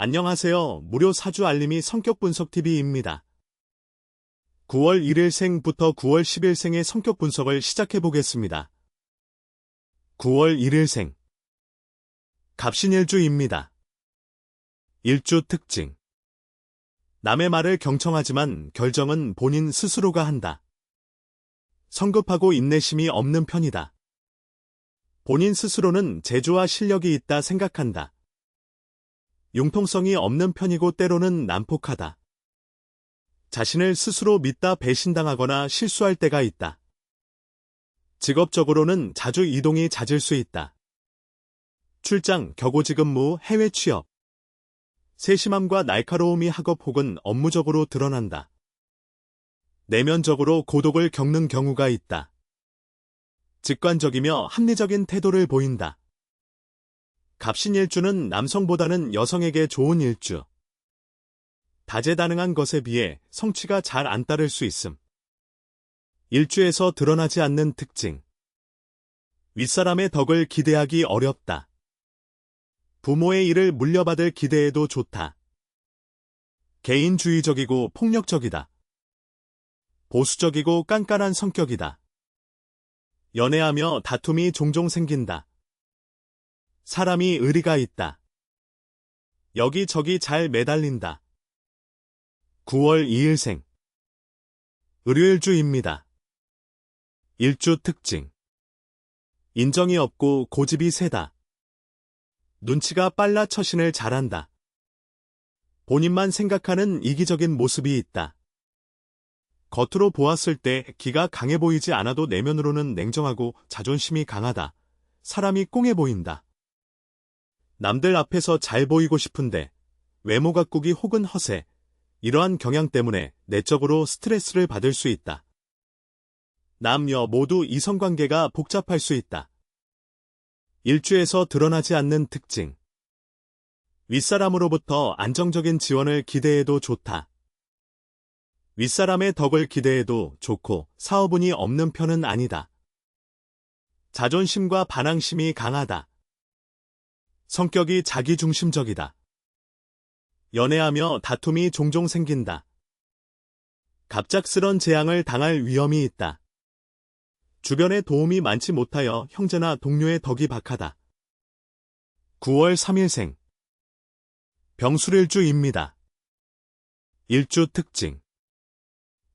안녕하세요. 무료 사주 알림이 성격분석TV입니다. 9월 1일생부터 9월 10일생의 성격 분석을 시작해 보겠습니다. 9월 1일생 갑신일주입니다. 일주 특징 남의 말을 경청하지만 결정은 본인 스스로가 한다. 성급하고 인내심이 없는 편이다. 본인 스스로는 재주와 실력이 있다 생각한다. 융통성이 없는 편이고 때로는 난폭하다. 자신을 스스로 믿다 배신당하거나 실수할 때가 있다. 직업적으로는 자주 이동이 잦을 수 있다. 출장, 격오지 근무, 해외 취업. 세심함과 날카로움이 학업 혹은 업무적으로 드러난다. 내면적으로 고독을 겪는 경우가 있다. 직관적이며 합리적인 태도를 보인다. 갑신일주는 남성보다는 여성에게 좋은 일주. 다재다능한 것에 비해 성취가 잘 안 따를 수 있음. 일주에서 드러나지 않는 특징. 윗사람의 덕을 기대하기 어렵다. 부모의 일을 물려받을 기대해도 좋다. 개인주의적이고 폭력적이다. 보수적이고 깐깐한 성격이다. 연애하며 다툼이 종종 생긴다. 사람이 의리가 있다. 여기저기 잘 매달린다. 9월 2일생 을요일주입니다. 일주 특징 인정이 없고 고집이 세다. 눈치가 빨라 처신을 잘한다. 본인만 생각하는 이기적인 모습이 있다. 겉으로 보았을 때 기가 강해 보이지 않아도 내면으로는 냉정하고 자존심이 강하다. 사람이 꽁해 보인다. 남들 앞에서 잘 보이고 싶은데 외모 가꾸기 혹은 허세, 이러한 경향 때문에 내적으로 스트레스를 받을 수 있다. 남녀 모두 이성관계가 복잡할 수 있다. 일주에서 드러나지 않는 특징. 윗사람으로부터 안정적인 지원을 기대해도 좋다. 윗사람의 덕을 기대해도 좋고 사업운이 없는 편은 아니다. 자존심과 반항심이 강하다. 성격이 자기중심적이다. 연애하며 다툼이 종종 생긴다. 갑작스런 재앙을 당할 위험이 있다. 주변에 도움이 많지 못하여 형제나 동료의 덕이 박하다. 9월 3일생 병술일주입니다. 일주 특징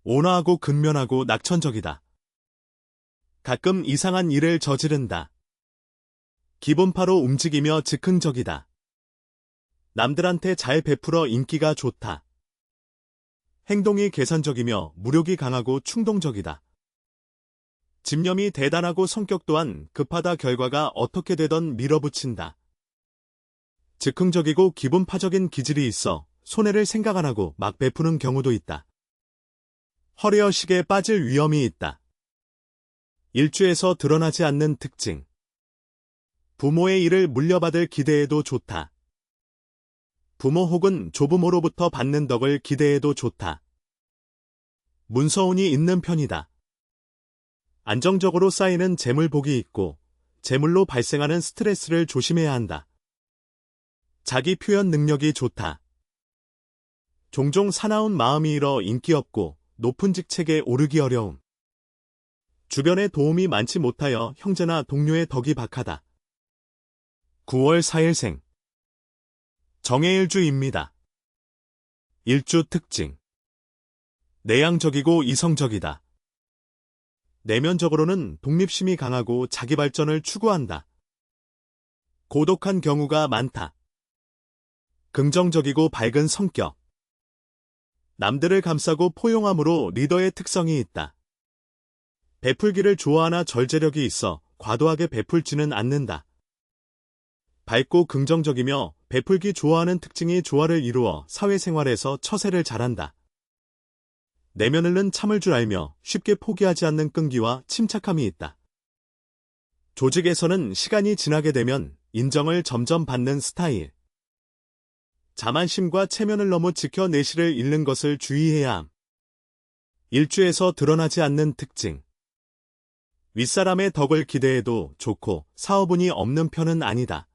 온화하고 근면하고 낙천적이다. 가끔 이상한 일을 저지른다. 기분파로 움직이며 즉흥적이다. 남들한테 잘 베풀어 인기가 좋다. 행동이 계산적이며 무력이 강하고 충동적이다. 집념이 대단하고 성격 또한 급하다. 결과가 어떻게 되던 밀어붙인다. 즉흥적이고 기분파적인 기질이 있어 손해를 생각 안 하고 막 베푸는 경우도 있다. 허례허식에 빠질 위험이 있다. 일주에서 드러나지 않는 특징. 부모의 일을 물려받을 기대해도 좋다. 부모 혹은 조부모로부터 받는 덕을 기대해도 좋다. 문서운이 있는 편이다. 안정적으로 쌓이는 재물복이 있고 재물로 발생하는 스트레스를 조심해야 한다. 자기 표현 능력이 좋다. 종종 사나운 마음이 일어 인기 없고 높은 직책에 오르기 어려움. 주변에 도움이 많지 못하여 형제나 동료의 덕이 박하다. 9월 4일생 정해일주입니다. 일주 특징 내향적이고 이성적이다. 내면적으로는 독립심이 강하고 자기 발전을 추구한다. 고독한 경우가 많다. 긍정적이고 밝은 성격. 남들을 감싸고 포용함으로 리더의 특성이 있다. 베풀기를 좋아하나 절제력이 있어 과도하게 베풀지는 않는다. 밝고 긍정적이며 베풀기 좋아하는 특징이 조화를 이루어 사회생활에서 처세를 잘한다. 내면을 참을 줄 알며 쉽게 포기하지 않는 끈기와 침착함이 있다. 조직에서는 시간이 지나게 되면 인정을 점점 받는 스타일. 자만심과 체면을 너무 지켜 내실을 잃는 것을 주의해야 함. 일주에서 드러나지 않는 특징. 윗사람의 덕을 기대해도 좋고 사업운이 없는 편은 아니다.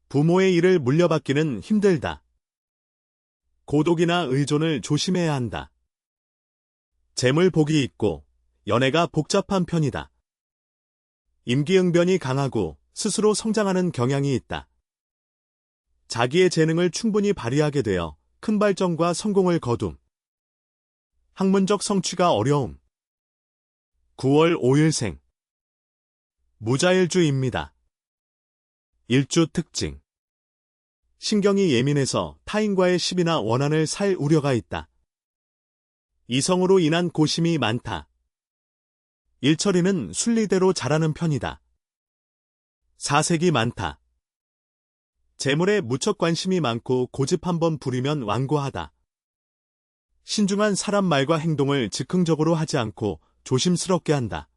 부모의 일을 물려받기는 힘들다. 고독이나 의존을 조심해야 한다. 재물 복이 있고 연애가 복잡한 편이다. 임기응변이 강하고 스스로 성장하는 경향이 있다. 자기의 재능을 충분히 발휘하게 되어 큰 발전과 성공을 거둠. 학문적 성취가 어려움. 9월 5일생. 무자일주입니다. 일주 특징. 신경이 예민해서 타인과의 시비나 원한을 살 우려가 있다. 이성으로 인한 고심이 많다. 일처리는 순리대로 잘하는 편이다. 사색이 많다. 재물에 무척 관심이 많고 고집 한번 부리면 완고하다. 신중한 사람 말과 행동을 즉흥적으로 하지 않고 조심스럽게 한다.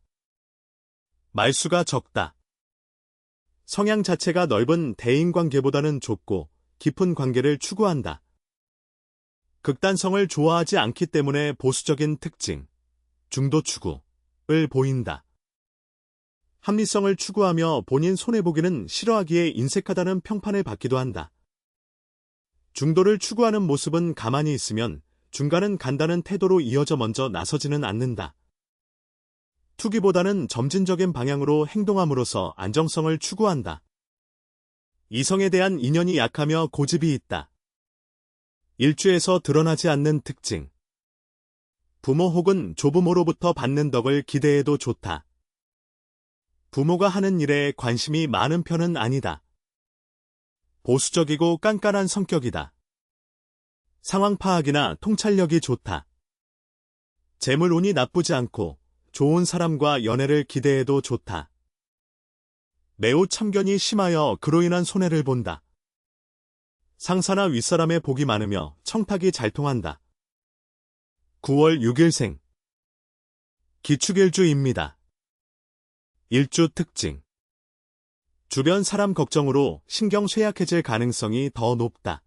말수가 적다. 성향 자체가 넓은 대인관계보다는 좁고 깊은 관계를 추구한다. 극단성을 좋아하지 않기 때문에 보수적인 특징, 중도 추구를 보인다. 합리성을 추구하며 본인 손해보기는 싫어하기에 인색하다는 평판을 받기도 한다. 중도를 추구하는 모습은 가만히 있으면 중간은 간다는 태도로 이어져 먼저 나서지는 않는다. 투기보다는 점진적인 방향으로 행동함으로써 안정성을 추구한다. 이성에 대한 인연이 약하며 고집이 있다. 일주에서 드러나지 않는 특징. 부모 혹은 조부모로부터 받는 덕을 기대해도 좋다. 부모가 하는 일에 관심이 많은 편은 아니다. 보수적이고 깐깐한 성격이다. 상황 파악이나 통찰력이 좋다. 재물 운이 나쁘지 않고 좋은 사람과 연애를 기대해도 좋다. 매우 참견이 심하여 그로 인한 손해를 본다. 상사나 윗사람의 복이 많으며 청탁이 잘 통한다. 9월 6일생. 기축일주입니다. 일주 특징. 주변 사람 걱정으로 신경 쇠약해질 가능성이 더 높다.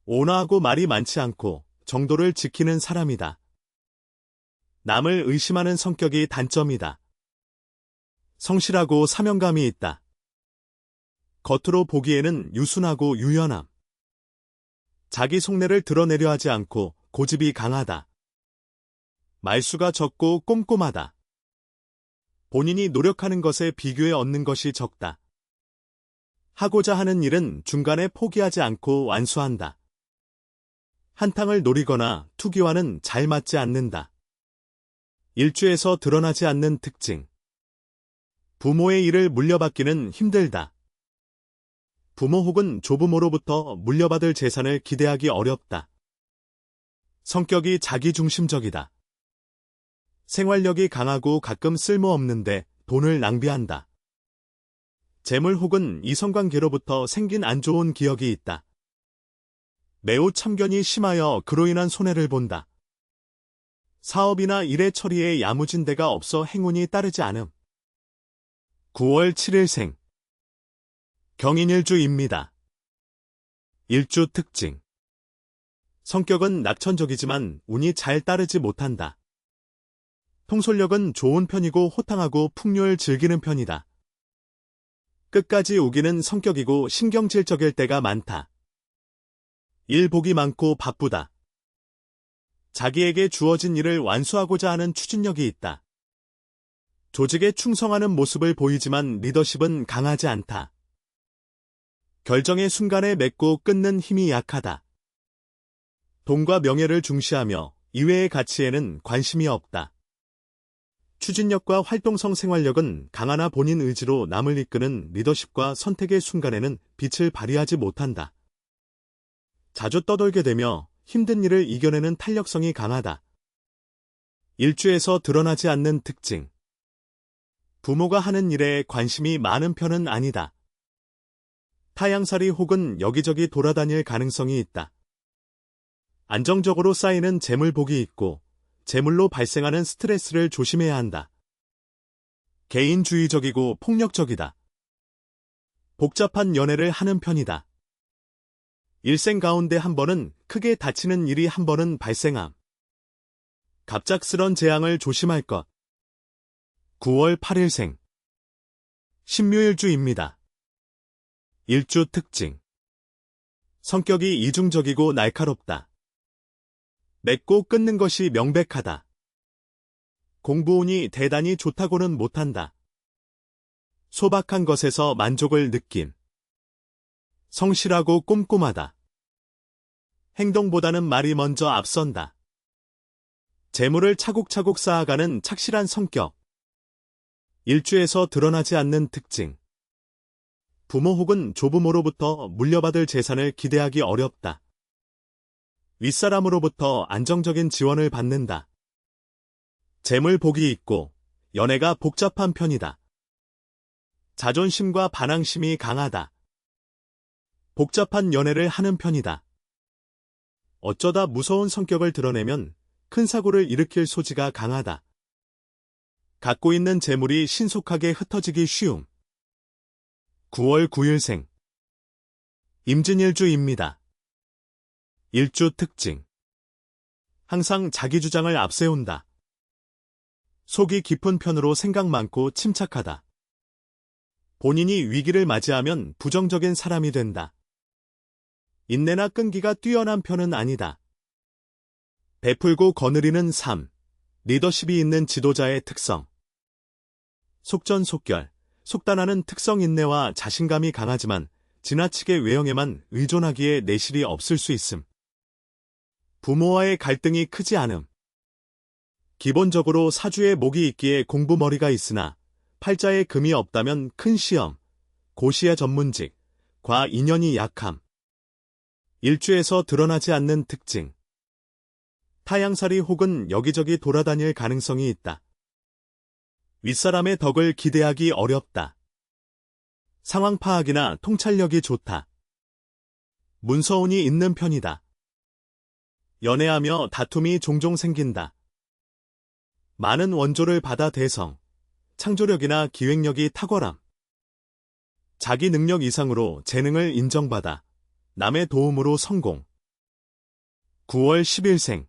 온화하고 말이 많지 않고 정도를 지키는 사람이다. 남을 의심하는 성격이 단점이다. 성실하고 사명감이 있다. 겉으로 보기에는 유순하고 유연함. 자기 속내를 드러내려 하지 않고 고집이 강하다. 말수가 적고 꼼꼼하다. 본인이 노력하는 것에 비교해 얻는 것이 적다. 하고자 하는 일은 중간에 포기하지 않고 완수한다. 한탕을 노리거나 투기와는 잘 맞지 않는다. 일주에서 드러나지 않는 특징. 부모의 일을 물려받기는 힘들다. 부모 혹은 조부모로부터 물려받을 재산을 기대하기 어렵다. 성격이 자기중심적이다. 생활력이 강하고 가끔 쓸모없는데 돈을 낭비한다. 재물 혹은 이성관계로부터 생긴 안 좋은 기억이 있다. 매우 참견이 심하여 그로 인한 손해를 본다. 사업이나 일의 처리에 야무진 데가 없어 행운이 따르지 않음. 9월 7일생. 경인일주입니다. 일주 특징. 성격은 낙천적이지만 운이 잘 따르지 못한다. 통솔력은 좋은 편이고 호탕하고 풍요를 즐기는 편이다. 끝까지 우기는 성격이고 신경질적일 때가 많다. 일복이 많고 바쁘다. 자기에게 주어진 일을 완수하고자 하는 추진력이 있다. 조직에 충성하는 모습을 보이지만 리더십은 강하지 않다. 결정의 순간에 맺고 끊는 힘이 약하다. 돈과 명예를 중시하며 이외의 가치에는 관심이 없다. 추진력과 활동성 생활력은 강하나 본인 의지로 남을 이끄는 리더십과 선택의 순간에는 빛을 발휘하지 못한다. 자주 떠돌게 되며 힘든 일을 이겨내는 탄력성이 강하다. 일주에서 드러나지 않는 특징. 부모가 하는 일에 관심이 많은 편은 아니다. 타향살이 혹은 여기저기 돌아다닐 가능성이 있다. 안정적으로 쌓이는 재물복이 있고 재물로 발생하는 스트레스를 조심해야 한다. 개인주의적이고 폭력적이다. 복잡한 연애를 하는 편이다. 일생 가운데 한 번은 크게 다치는 일이 한 번은 발생함. 갑작스런 재앙을 조심할 것. 9월 8일생. 신묘일주입니다. 일주 특징. 성격이 이중적이고 날카롭다. 맺고 끊는 것이 명백하다. 공부운이 대단히 좋다고는 못한다. 소박한 것에서 만족을 느낌. 성실하고 꼼꼼하다. 행동보다는 말이 먼저 앞선다. 재물을 차곡차곡 쌓아가는 착실한 성격. 일주에서 드러나지 않는 특징. 부모 혹은 조부모로부터 물려받을 재산을 기대하기 어렵다. 윗사람으로부터 안정적인 지원을 받는다. 재물 복이 있고 연애가 복잡한 편이다. 자존심과 반항심이 강하다. 복잡한 연애를 하는 편이다. 어쩌다 무서운 성격을 드러내면 큰 사고를 일으킬 소지가 강하다. 갖고 있는 재물이 신속하게 흩어지기 쉬움. 9월 9일생. 임진일주입니다. 일주 특징. 항상 자기 주장을 앞세운다. 속이 깊은 편으로 생각 많고 침착하다. 본인이 위기를 맞이하면 부정적인 사람이 된다. 인내나 끈기가 뛰어난 편은 아니다. 베풀고 거느리는 삶, 리더십이 있는 지도자의 특성. 속전속결, 속단하는 특성 인내와 자신감이 강하지만 지나치게 외형에만 의존하기에 내실이 없을 수 있음. 부모와의 갈등이 크지 않음. 기본적으로 사주에 목이 있기에 공부머리가 있으나 팔자에 금이 없다면 큰 시험, 고시의 전문직, 과 인연이 약함. 일주에서 드러나지 않는 특징. 타향살이 혹은 여기저기 돌아다닐 가능성이 있다. 윗사람의 덕을 기대하기 어렵다. 상황 파악이나 통찰력이 좋다. 문서운이 있는 편이다. 연애하며 다툼이 종종 생긴다. 많은 원조를 받아 대성, 창조력이나 기획력이 탁월함. 자기 능력 이상으로 재능을 인정받아 남의 도움으로 성공. 9월 10일생.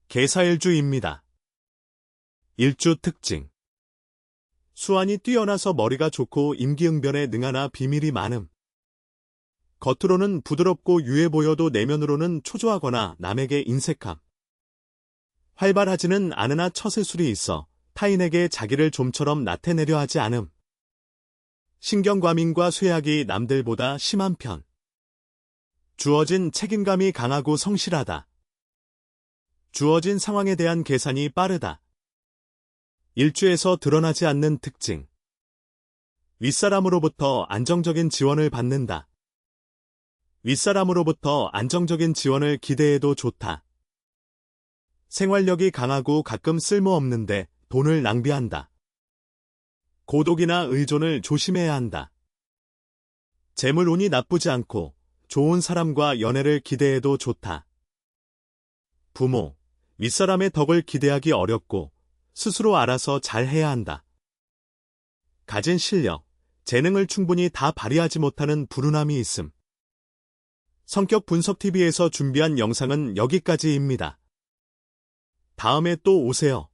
계사일주입니다. 일주 특징. 수완이 뛰어나서 머리가 좋고 임기응변에 능하나 비밀이 많음. 겉으로는 부드럽고 유해 보여도 내면으로는 초조하거나 남에게 인색함. 활발하지는 않으나 처세술이 있어 타인에게 자기를 좀처럼 나타내려 하지 않음. 신경과민과 쇠약이 남들보다 심한 편. 주어진 책임감이 강하고 성실하다. 주어진 상황에 대한 계산이 빠르다. 일주에서 드러나지 않는 특징. 윗사람으로부터 안정적인 지원을 받는다. 윗사람으로부터 안정적인 지원을 기대해도 좋다. 생활력이 강하고 가끔 쓸모없는데 돈을 낭비한다. 고독이나 의존을 조심해야 한다. 재물운이 나쁘지 않고 좋은 사람과 연애를 기대해도 좋다. 부모, 윗사람의 덕을 기대하기 어렵고 스스로 알아서 잘해야 한다. 가진 실력, 재능을 충분히 다 발휘하지 못하는 불운함이 있음. 성격 분석TV에서 준비한 영상은 여기까지입니다. 다음에 또 오세요.